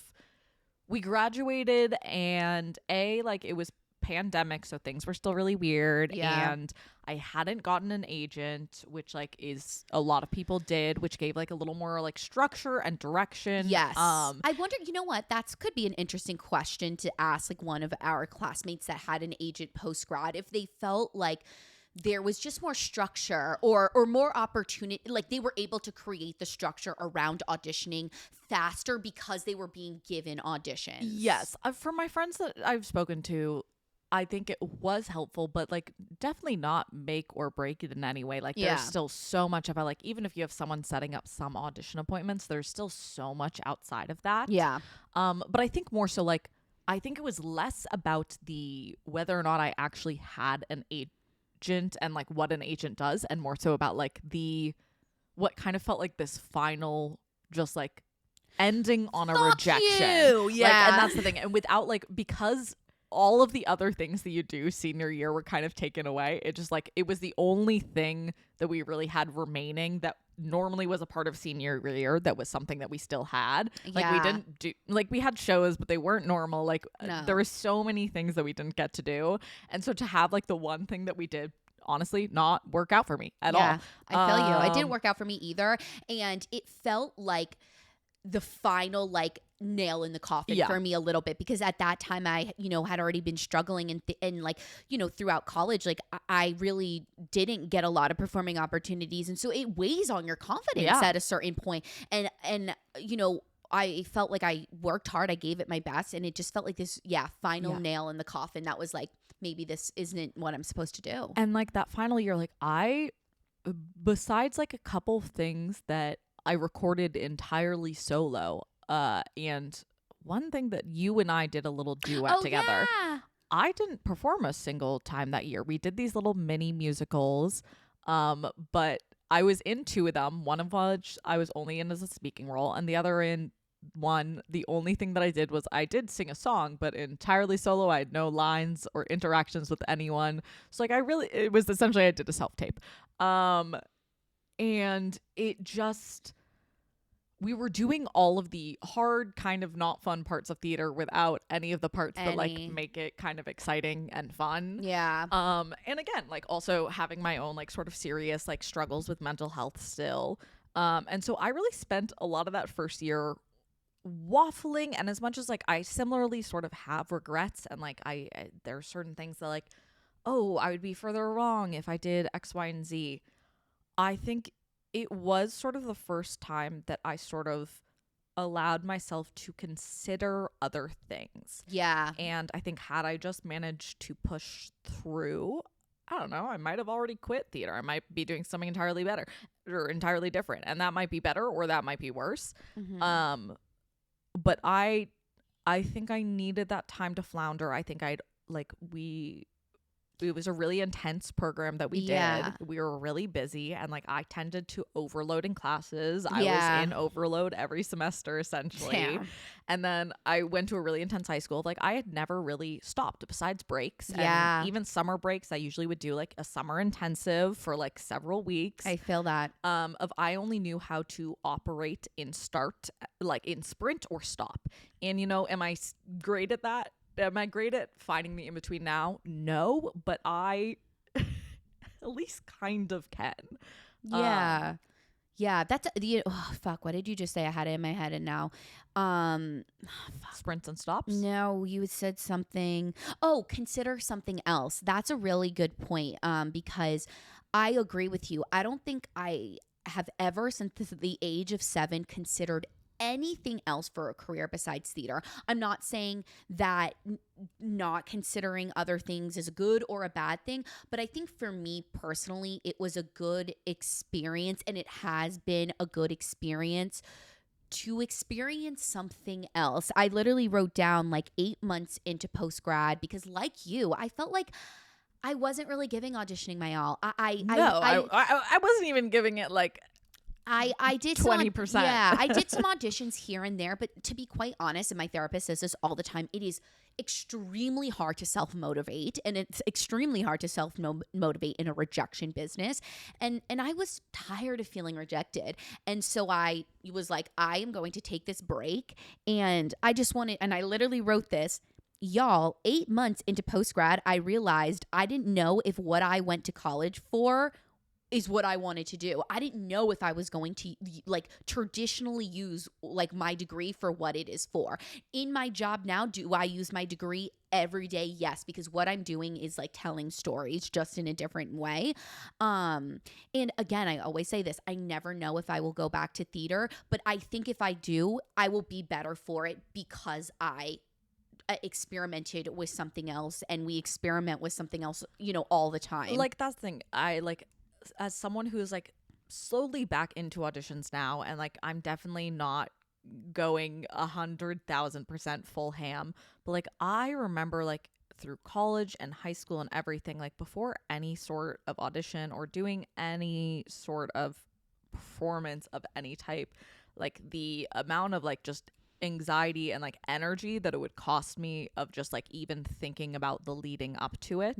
we graduated and like it was pandemic, so things were still really weird. Yeah. And I hadn't gotten an agent, which like is a lot of people did, which gave like a little more like structure and direction. Yes. I wonder, you know what? That could be an interesting question to ask like one of our classmates that had an agent post grad, if they felt like there was just more structure or more opportunity, like they were able to create the structure around auditioning faster because they were being given auditions. Yes. For my friends that I've spoken to, I think it was helpful, but like definitely not make or break it in any way. Like there's still so much about like, even if you have someone setting up some audition appointments, there's still so much outside of that. Yeah. But I think more so like, I think it was less about the whether or not I actually had an agent and like what an agent does, and more so about like what kind of felt like this final just like ending on a rejection. Yeah. Like, and that's the thing. And without like, because all of the other things that you do senior year were kind of taken away, it just like, it was the only thing that we really had remaining that normally was a part of senior year that was something that we still had. Like we didn't do, like we had shows, but they weren't normal. Like there were so many things that we didn't get to do. And so to have like the one thing that we did honestly not work out for me at all. I feel you. It didn't work out for me either. And it felt like the final like nail in the coffin for me a little bit, because at that time I, had already been struggling and like, throughout college, like I really didn't get a lot of performing opportunities. And so it weighs on your confidence at a certain point. And, I felt like I worked hard. I gave it my best. And it just felt like this, final nail in the coffin. That was like, maybe this isn't what I'm supposed to do. And like that final year, like besides like a couple things that I recorded entirely solo, and one thing that you and I did a little duet together. Yeah. I didn't perform a single time that year. We did these little mini musicals, but I was in 2 of them, one of which I was only in as a speaking role, and the other in one, the only thing that I did was I did sing a song, but entirely solo. I had no lines or interactions with anyone. So like it was essentially, I did a self-tape. And it just, we were doing all of the hard kind of not fun parts of theater without any of the parts that like make it kind of exciting and fun. Yeah. And again, like also having my own like sort of serious like struggles with mental health still. And so I really spent a lot of that first year waffling, and as much as like I similarly sort of have regrets, and like I there are certain things that like, oh, I would be further wrong if I did X, Y, and Z. I think it was sort of the first time that I sort of allowed myself to consider other things. Yeah. And I think had I just managed to push through, I don't know, I might have already quit theater. I might be doing something entirely better or entirely different. And that might be better or that might be worse. But I think I needed that time to flounder. I think it was a really intense program that we did. We were really busy, and like I tended to overload in classes. I was in overload every semester essentially. Damn. And then I went to a really intense high school. Like I had never really stopped besides breaks. And even summer breaks, I usually would do like a summer intensive for like several weeks. I feel that. I only knew how to operate in sprint or stop. And am I great at that? Am I great at finding the in-between now? No, but I at least kind of can. Yeah. That's fuck. What did you just say? I had it in my head and now. Sprints and stops? No, you said something. Oh, consider something else. That's a really good point. Because I agree with you. I don't think I have ever since the age of 7 considered anything else for a career besides theater. I'm not saying that not considering other things is a good or a bad thing, but I think for me personally, it was a good experience, and it has been a good experience to experience something else. I literally wrote down like 8 months into post-grad because like you, I felt like I wasn't really giving auditioning my all. I wasn't even giving it like I did 20%. I did some auditions here and there, but to be quite honest, and my therapist says this all the time, it is extremely hard to self-motivate, and it's extremely hard to self-motivate in a rejection business. And I was tired of feeling rejected. And so I was like, I am going to take this break, and I just wanted, and I literally wrote this. Y'all, 8 months into post-grad, I realized I didn't know if what I went to college for is what I wanted to do. I didn't know if I was going to like traditionally use like my degree for what it is for. In my job now, do I use my degree every day? Yes, because what I'm doing is like telling stories just in a different way. And again, I always say this, I never know if I will go back to theater, but I think if I do, I will be better for it because I experimented with something else, and we experiment with something else, all the time. Like that's the thing. I like, as someone who's like slowly back into auditions now, and like I'm definitely not going 100,000% full ham, but like I remember like through college and high school and everything, like before any sort of audition or doing any sort of performance of any type, like the amount of like just anxiety and like energy that it would cost me of just like even thinking about the leading up to it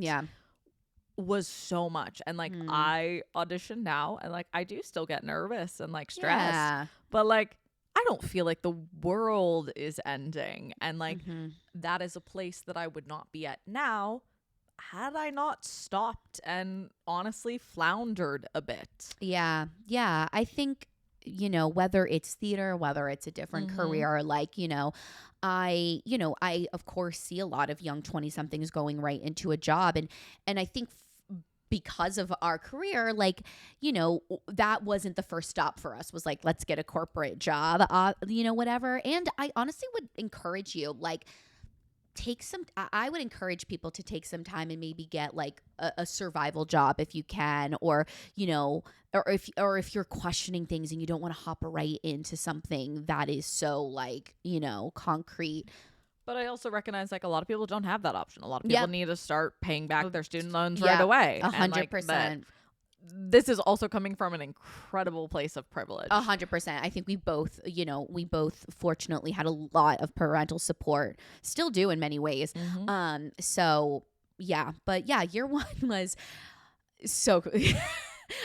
was so much. And like I audition now, and like I do still get nervous and like stressed, but like I don't feel like the world is ending, and like that is a place that I would not be at now had I not stopped and honestly floundered a bit. I think whether it's theater, whether it's a different career, like I of course see a lot of young 20-somethings going right into a job, and I think because of our career, like, that wasn't the first stop for us, was like, let's get a corporate job, whatever. And I honestly would encourage you, like, I would encourage people to take some time and maybe get like a survival job if you can, or, or if you're questioning things and you don't want to hop right into something that is so like, concrete. But I also recognize like a lot of people don't have that option. A lot of people need to start paying back their student loans right away. 100%. This is also coming from an incredible place of privilege. 100%. I think we both fortunately had a lot of parental support, still do in many ways. So yeah, but yeah, year 1 was so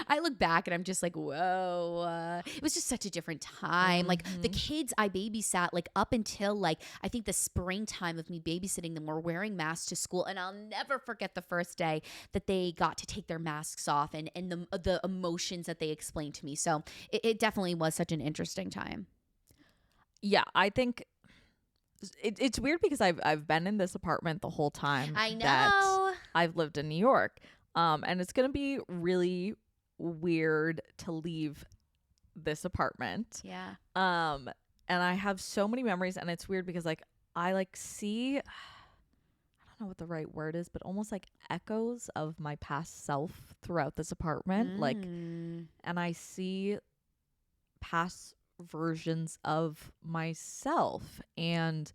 I look back and I'm just like, whoa, it was just such a different time. Like the kids I babysat, like up until like, I think the springtime of me babysitting them, were wearing masks to school. And I'll never forget the first day that they got to take their masks off, and the emotions that they explained to me. So it definitely was such an interesting time. Yeah, I think it's weird because I've been in this apartment the whole time. I know. That I've lived in New York. And it's going to be really weird to leave this apartment. Yeah. And I have so many memories, and it's weird because like I like see, I don't know what the right word is, but almost like echoes of my past self throughout this apartment. Like, and I see past versions of myself, and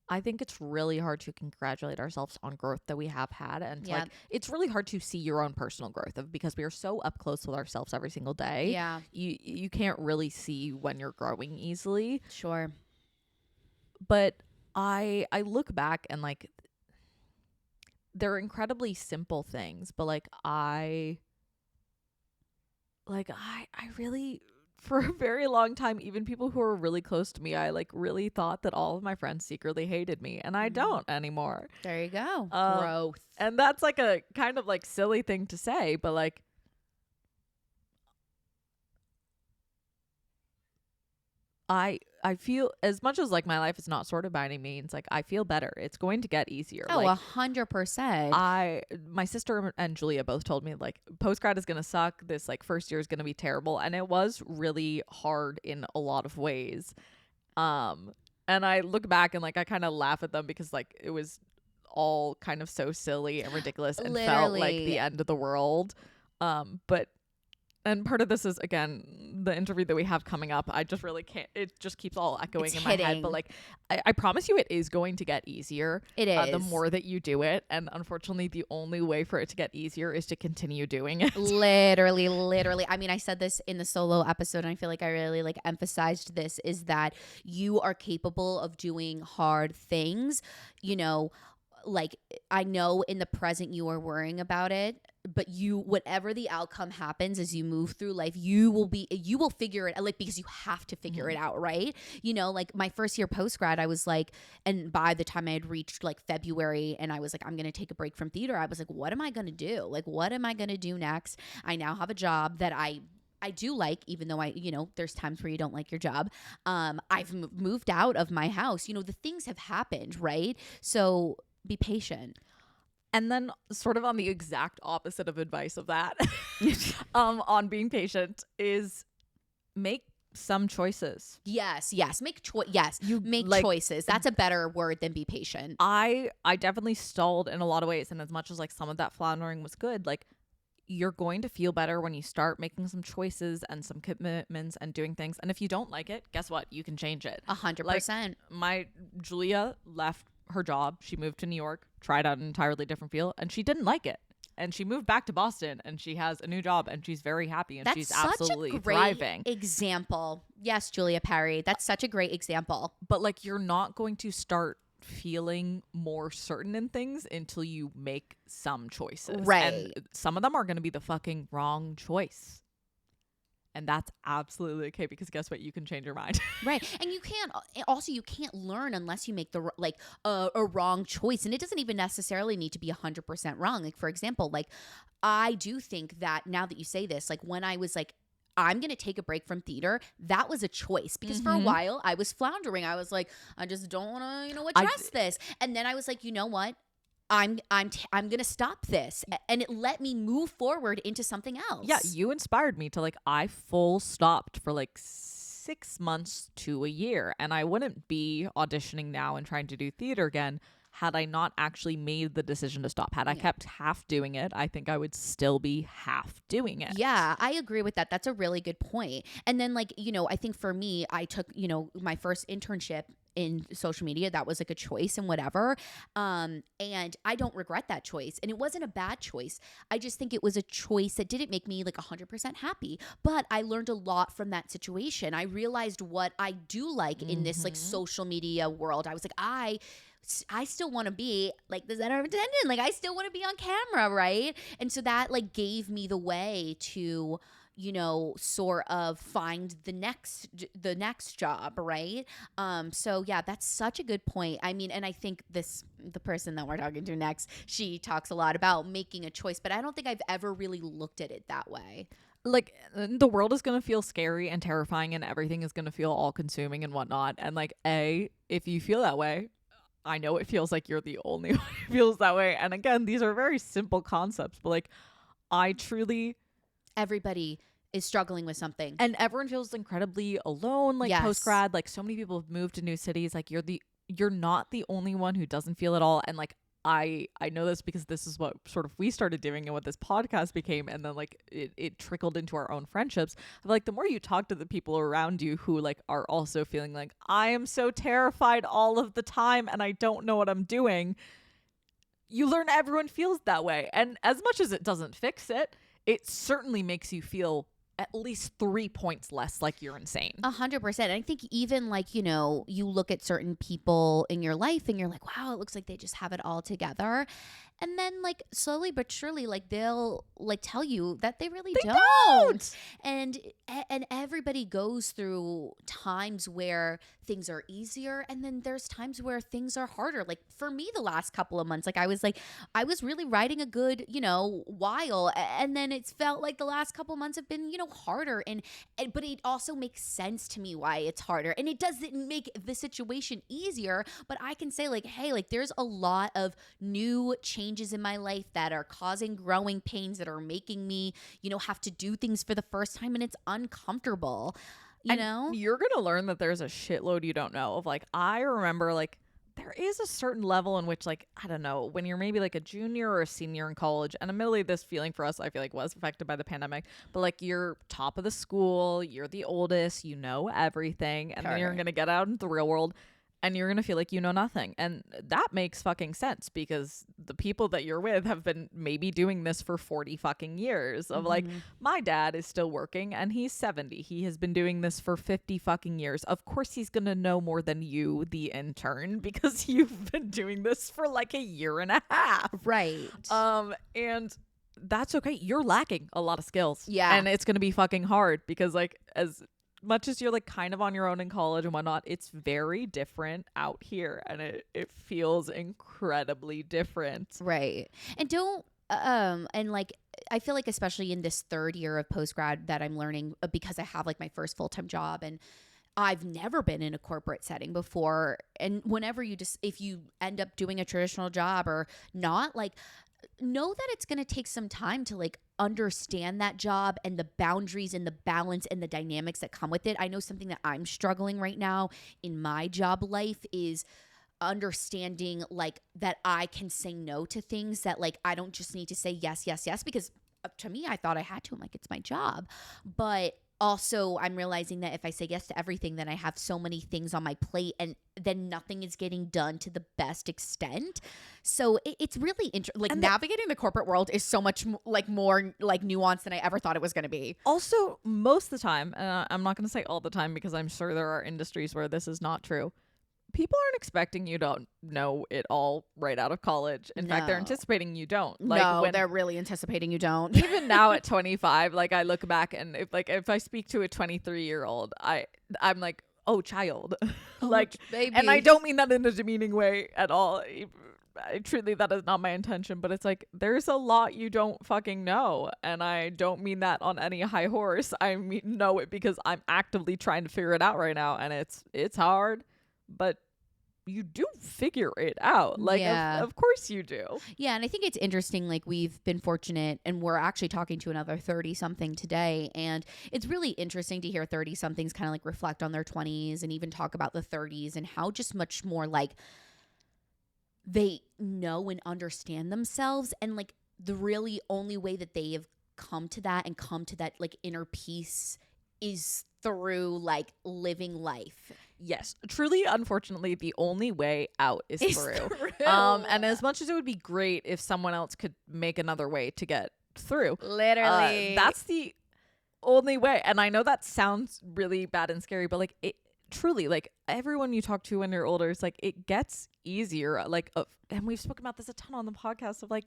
I think it's really hard to congratulate ourselves on growth that we have had, and like it's really hard to see your own personal growth because we are so up close with ourselves every single day. Yeah, you can't really see when you're growing easily. sure. But I look back and like they're incredibly simple things, but like I really, for a very long time, even people who are really close to me, I like really thought that all of my friends secretly hated me, and I don't anymore. There you go. Growth. And that's like a kind of like silly thing to say, but like I feel, as much as like my life is not sorted by any means, like I feel better. It's going to get easier. Oh, like, 100%. My sister and Julia both told me like post-grad is going to suck. This like first year is going to be terrible. And it was really hard in a lot of ways. And I look back and like I kind of laugh at them because like it was all kind of so silly and ridiculous and felt like the end of the world. And part of this is, again, the interview that we have coming up. I just really can't. It just keeps all echoing in my head. But like, I promise you, it is going to get easier. It is. The more that you do it. And unfortunately, the only way for it to get easier is to continue doing it. Literally. I mean, I said this in the solo episode, and I feel like I really like emphasized this, is that you are capable of doing hard things. You know, like I know in the present you are worrying about it, but whatever the outcome happens as you move through life, you will figure it out, like, because you have to figure it out, right? You know, like my first year post grad, I was like, and by the time I had reached like February and I was like, I'm going to take a break from theater, I was like, what am I going to do? Like, what am I going to do next? I now have a job that I do like, even though there's times where you don't like your job. I've moved out of my house. You know, the things have happened, right? So be patient. And then sort of on the exact opposite of advice of that, on being patient, is make some choices. Yes. Make choices. That's a better word than be patient. I definitely stalled in a lot of ways. And as much as like some of that floundering was good, like you're going to feel better when you start making some choices and some commitments and doing things. And if you don't like it, guess what? You can change it. 100%. My Julia left her job. She moved to New York, tried out an entirely different field, and she didn't like it. And she moved back to Boston, and she has a new job, and she's very happy, and she's absolutely thriving. Example. Yes, Julia Perry. That's such a great example. But like, you're not going to start feeling more certain in things until you make some choices. Right. And some of them are going to be the fucking wrong choice. And that's absolutely okay, because guess what? You can change your mind. Right. And you can't learn unless you make a wrong choice. And it doesn't even necessarily need to be 100% wrong. Like, for example, like I do think that now that you say this, like when I was like, I'm going to take a break from theater, that was a choice, because for a while I was floundering. I was like, I just don't want to, address this. And then I was like, you know what? I'm going to stop this. And it let me move forward into something else. Yeah, you inspired me to like, I full stopped for like 6 months to a year. And I wouldn't be auditioning now and trying to do theater again had I not actually made the decision to stop. Had I kept half doing it, I think I would still be half doing it. Yeah, I agree with that. That's a really good point. And then like, I think for me, I took, my first internship in social media. That was like a choice and whatever. And I don't regret that choice. And it wasn't a bad choice. I just think it was a choice that didn't make me like 100% happy. But I learned a lot from that situation. I realized what I do like in this like social media world. I was like, I still want to be like the center of attention. Like I still want to be on camera, right? And so that like gave me the way to, sort of find the next job, right? So yeah, that's such a good point. I mean, and I think the person that we're talking to next, she talks a lot about making a choice, but I don't think I've ever really looked at it that way. Like, the world is going to feel scary and terrifying, and everything is going to feel all consuming and whatnot. And like, if you feel that way, I know it feels like you're the only one who feels that way. And again, these are very simple concepts, but like, everybody is struggling with something. And everyone feels incredibly alone, like post-grad. Like so many people have moved to new cities. Like you're not the only one who doesn't feel it all. And like, I know this because this is what sort of we started doing and what this podcast became, and then like it trickled into our own friendships. Like the more you talk to the people around you who like are also feeling like I am so terrified all of the time and I don't know what I'm doing, you learn everyone feels that way. And as much as it doesn't fix it, it certainly makes you feel at least 3 points less like you're insane. 100%. And I think even like, you know, you look at certain people in your life and you're like, wow, it looks like they just have it all together. And then like slowly but surely, like they'll like tell you that they really don't. And everybody goes through times where things are easier, and then there's times where things are harder. Like for me, the last couple of months, I was really riding a good, you know, while, and then it's felt like the last couple of months have been, you know, harder. And but it also makes sense to me why it's harder, and it doesn't make the situation easier. But I can say like, hey, like there's a lot of new changes in my life that are causing growing pains, that are making me, you know, have to do things for the first time, and it's uncomfortable. You know, you're gonna learn that there's a shitload you don't know of. Like I remember like there is a certain level in which like I don't know, when you're maybe like a junior or a senior in college, and admittedly this feeling for us I feel like was affected by the pandemic, but like you're top of the school, you're the oldest, you know everything, and then you're gonna get out into the real world and you're going to feel like you know nothing. And that makes fucking sense because the people that you're with have been maybe doing this for 40 fucking years of like, my dad is still working and he's 70. He has been doing this for 50 fucking years. Of course he's going to know more than you, the intern, because you've been doing this for like a year and a half. Right. And that's okay. You're lacking a lot of skills. Yeah. And it's going to be fucking hard because like as much as you're like kind of on your own in college and whatnot, it's very different out here, and it feels incredibly different. Right. And don't and like I feel like especially in this third year of post-grad that I'm learning, because I have like my first full-time job and I've never been in a corporate setting before. And whenever if you end up doing a traditional job or not, like know that it's going to take some time to like understand that job and the boundaries and the balance and the dynamics that come with it. I know something that I'm struggling right now in my job life is understanding like that I can say no to things, that like I don't just need to say yes, because to me, I thought I had to. I'm like, it's my job. But also I'm realizing that if I say yes to everything, then I have so many things on my plate and then nothing is getting done to the best extent. So it's really interesting. Like navigating the corporate world is so much like more like nuanced than I ever thought it was going to be. Also, most of the time, I'm not going to say all the time because I'm sure there are industries where this is not true. People aren't expecting you to know it all right out of college. In fact, they're anticipating you don't. Like no, they're really anticipating you don't. Even now at 25, like I look back and if I speak to a 23-year-old, I'm like, oh, child. Like, baby. And I don't mean that in a demeaning way at all. Truly, that is not my intention. But it's like, there's a lot you don't fucking know. And I don't mean that on any high horse. I know it because I'm actively trying to figure it out right now. And it's hard, but you do figure it out. Like, of course you do. Yeah, and I think it's interesting, like, we've been fortunate, and we're actually talking to another 30-something today, and it's really interesting to hear 30-somethings kind of, like, reflect on their 20s and even talk about the 30s and how just much more, like, they know and understand themselves, and, like, the really only way that they have come to that, like, inner peace is through, like, living life. Yes, truly, unfortunately, the only way out is through. And as much as it would be great if someone else could make another way to get through, literally, that's the only way. And I know that sounds really bad and scary, but like it truly, like everyone you talk to when you're older, it's like it gets easier. Like, and we've spoken about this a ton on the podcast of like,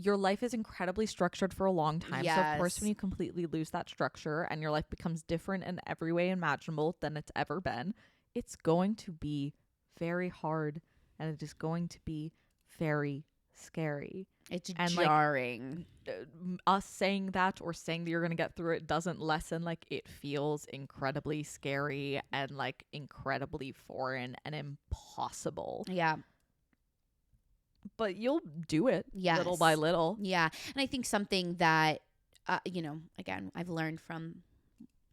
your life is incredibly structured for a long time. Yes. So of course, when you completely lose that structure and your life becomes different in every way imaginable than it's ever been, it's going to be very hard and it is going to be very scary. It's and jarring. Like, us saying that or saying that you're going to get through it doesn't lessen. Like, it feels incredibly scary and like incredibly foreign and impossible. Yeah. But you'll do it little by little. Yeah. And I think something that, you know, again, I've learned from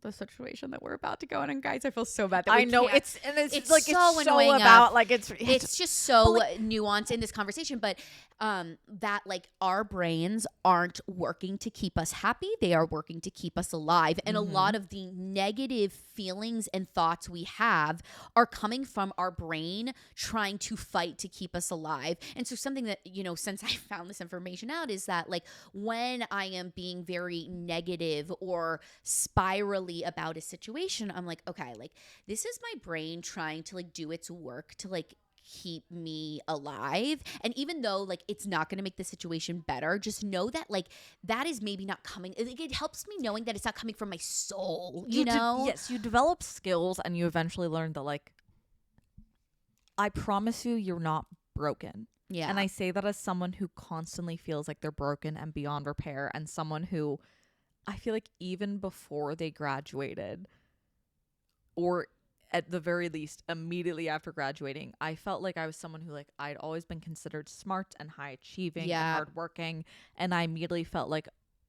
the situation that we're about to go in. And guys, I feel so bad that I we know can't. it's like so it's annoying. so about like it's just so nuanced in this conversation, but that like our brains aren't working to keep us happy, they are working to keep us alive, and a lot of the negative feelings and thoughts we have are coming from our brain trying to fight to keep us alive. And so something that, you know, since I found this information out, is that like when I am being very negative or spirally about a situation, I'm like, okay, like this is my brain trying to like do its work to like keep me alive. And even though like it's not going to make the situation better, just know that like that is maybe not coming, it helps me knowing that it's not coming from my soul, you know. Yes, you develop skills and you eventually learn that like I promise you, you're not broken. Yeah. And I say that as someone who constantly feels like they're broken and beyond repair, and someone who I feel like even before they graduated, or at the very least immediately after graduating, I felt like I was someone who like I'd always been considered smart and high achieving and hardworking, and I immediately felt like,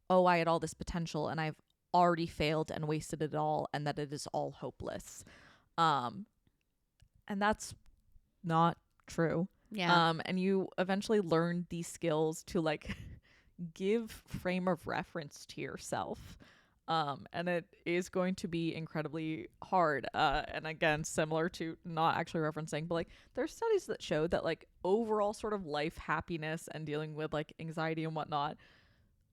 oh, I had all this potential and I've already failed and wasted it all, and that it is all hopeless. And that's not true. Yeah. And you eventually learn these skills to like give frame of reference to yourself. And it is going to be incredibly hard. And again, similar to not actually referencing, but like there's studies that show that like overall sort of life happiness and dealing with like anxiety and whatnot,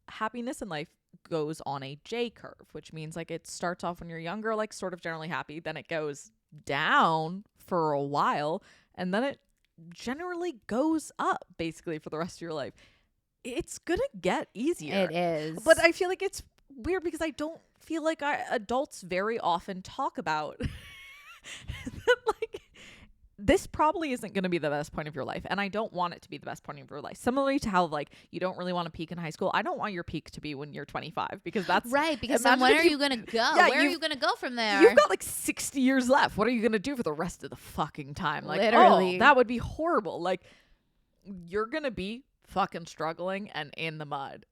happiness in life goes on a J curve, which means like it starts off when you're younger, like sort of generally happy, then it goes down for a while, and then it generally goes up basically for the rest of your life. It's gonna get easier. It is. But I feel like it's weird because I don't feel like adults very often talk about that like this probably isn't going to be the best point of your life, and I don't want it to be the best point of your life. Similarly to how like you don't really want to peak in high school, I don't want your peak to be when you're 25, because that's right. Because then when are you gonna go? Yeah, where are you gonna go from there? You've got like 60 years left. What are you gonna do for the rest of the fucking time? Like, literally, oh, that would be horrible. Like, you're gonna be fucking struggling and in the mud,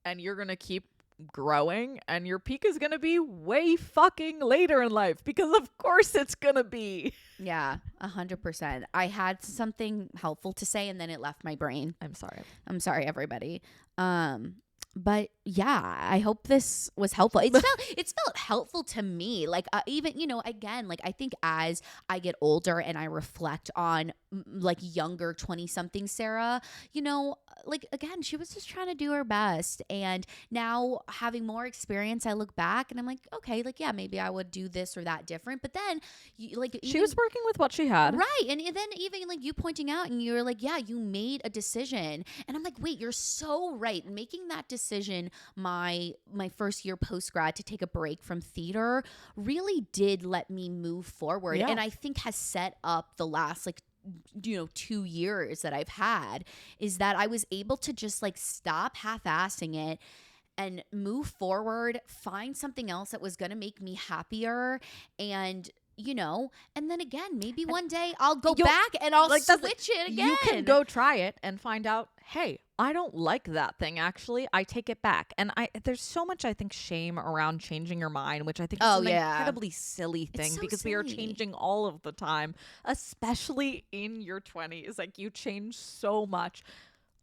and you're gonna keep growing, and your peak is gonna be way fucking later in life, because of course it's gonna be. Yeah, 100%. I had something helpful to say and then it left my brain. I'm sorry, everybody. But yeah, I hope this was helpful. It's felt helpful to me. Like even, you know, again, like I think as I get older and I reflect on like younger 20-something Sarah, you know, like again, she was just trying to do her best. And now having more experience, I look back and I'm like, okay, like, yeah, maybe I would do this or that different. But then she was working with what she had. Right. And then even like you pointing out and you're like, yeah, you made a decision. And I'm like, wait, you're so right. Making that decision my first year post-grad to take a break from theater really did let me move forward. Yeah. And I think has set up the last like 2 years that I've had, is that I was able to just like stop half-assing it and move forward, find something else that was going to make me happier. And you know, and then again, maybe one day I'll go back and I'll like switch it again. You can go try it and find out, hey, I don't like that thing, actually. I take it back. And there's so much, I think, shame around changing your mind, which I think is an incredibly silly thing, because we are changing all of the time, especially in your 20s. Like, you change so much.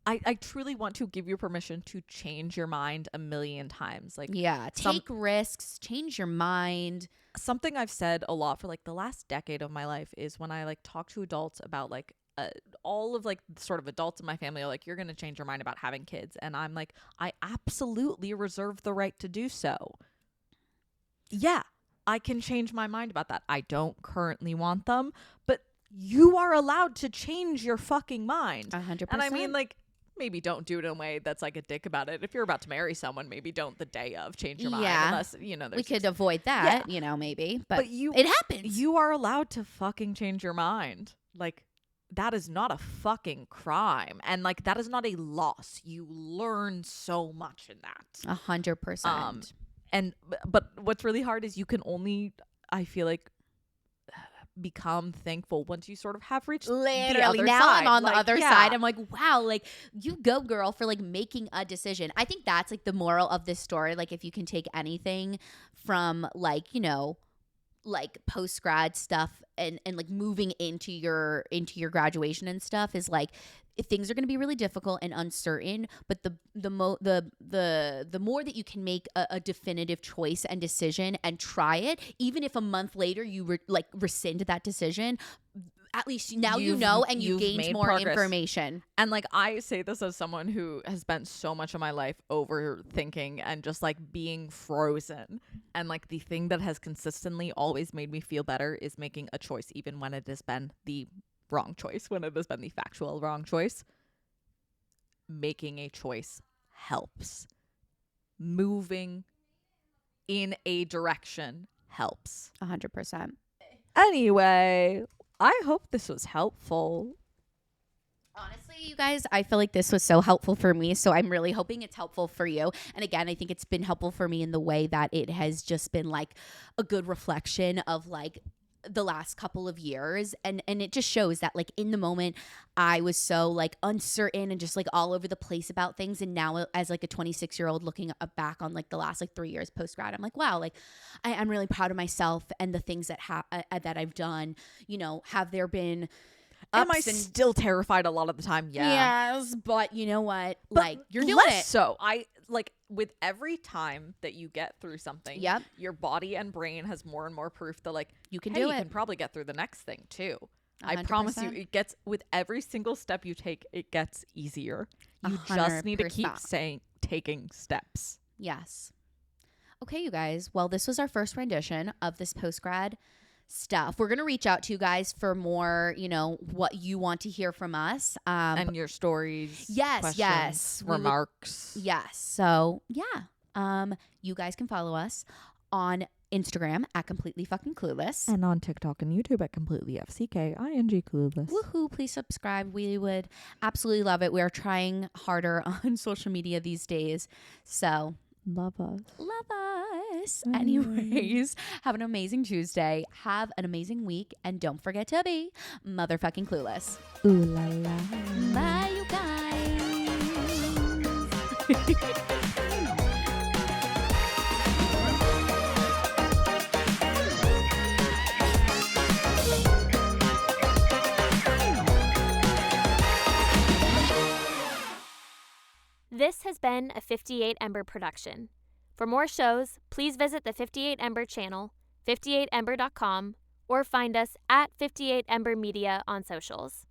I truly want to give you permission to change your mind a million times. Like, yeah, take risks, change your mind. Something I've said a lot for like the last decade of my life is when I like talk to adults about like all of like sort of adults in my family are like, you're going to change your mind about having kids. And I'm like, I absolutely reserve the right to do so. Yeah, I can change my mind about that. I don't currently want them, but you are allowed to change your fucking mind. 100%. And I mean, like, maybe don't do it in a way that's like a dick about it. If you're about to marry someone, maybe don't the day of change your mind. Unless, you know, we could avoid that, you know, maybe. But it happens. You are allowed to fucking change your mind. Like, that is not a fucking crime. And like, that is not a loss. You learn so much in that. 100%. But what's really hard is you can only, I feel like, become thankful once you sort of have reached Literally, the other now side. I'm on the Like, other yeah. side. I'm like, wow, like you go, girl, for like making a decision. I think that's like the moral of this story. Like, if you can take anything from like, you know, like post-grad stuff and like moving into your graduation and stuff, is like, if things are going to be really difficult and uncertain, but the more that you can make a definitive choice and decision and try it, even if a month later you rescind that decision, at least now you know, and you've gained made more progress. information. And like, I say this as someone who has spent so much of my life overthinking and just like being frozen. And like, the thing that has consistently always made me feel better is making a choice, even when it has been the wrong choice, when it has been the factual wrong choice. Making a choice helps. Moving in a direction helps. 100%. Anyway, I hope this was helpful. Honestly, you guys, I feel like this was so helpful for me, so I'm really hoping it's helpful for you. And again, I think it's been helpful for me in the way that it has just been like a good reflection of like the last couple of years, and it just shows that like in the moment I was so like uncertain and just like all over the place about things, and now as like a 26-year-old looking back on like the last like 3 years post-grad, I'm like, wow, like I'm really proud of myself and the things that that I've done. You know, have there been Am I ups and still terrified a lot of the time? Yeah. yes, but you know what, But like you're doing less it. so. I like, with every time that you get through something, Yep. your body and brain has more and more proof that like, You can hey, do you it. can probably get through the next thing too. I 100%. promise you, it gets, with every single step you take, it gets easier. You just need to keep 100%. taking steps. Yes. Okay, you guys. Well, this was our first rendition of this post-grad stuff. We're going to reach out to you guys for more, you know, what you want to hear from us. And your stories, yes, questions, yes. remarks. Yes. So, yeah. You guys can follow us on Instagram at Completely Fucking Clueless. And on TikTok and YouTube at completely FCKING Clueless. Woohoo, please subscribe. We would absolutely love it. We are trying harder on social media these days. So, Love us. love us. Anyways, have an amazing Tuesday. Have an amazing week. And don't forget to be motherfucking clueless. Ooh la la. Bye, you guys. This has been a 58 Ember production. For more shows, please visit the 58 Ember channel, 58ember.com, or find us at 58 Ember Media on socials.